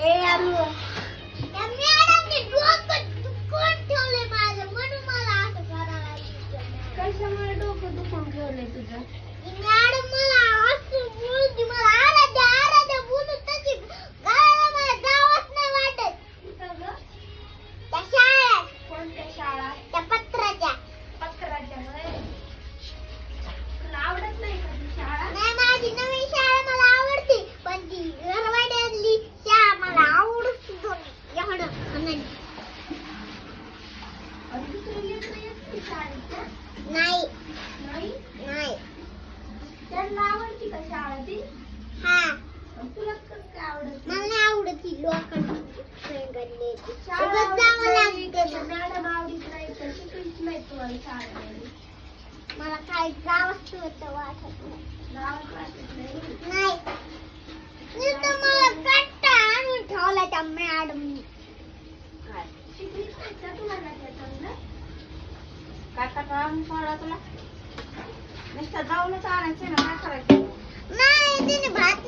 ए आलू त्या मॅडमने डोकं दुखून ठेवलंय माझं म्हणून मला असं करायला लागलं. कशामुळे डोकं दुखून ठेवलंय तुझं? ही मॅडम मला असं बोलती मला आराध्या बोलू तशी गावाला मला जावंच नाही वाटत. कुठं ग? त्या शाळेत कोणत्या शाळा? त्या पत्राच्या पत्राच्या होय. तुला आवडत नाही का ती शाळा? नाही माझी नवीन शाळा मला आवडते पण ती घरवाड्यातली शाळा मला आवडत सुद्धा नाही एवढं खणाने. आणि दुसरी लेकरं येत नाही शाळेत का? नाही नाही. नाही त्यांना आवडती का शाळा ती? हा आणि तुला कसं काय आवडत मला नाही आवडत ही लोकांची संगतले शाळा उगाच जावं लागतं. मॅडम आवडत नाही तर शिकवीत नाही तुम्हाला शाळेमध्ये. मला काही जावंच होतं वाटत नाही. गावात वाटत नाही. नाही नुसतं मला कंटाळा आणून ठेवला त्या मॅडमनी. काय शिकवीत नाही का तुम्हाला त्या चांगलं? काटा काढून सोडा तुला नुसतं जाऊनच आणायचं ना काय करायचं नाही तिने भात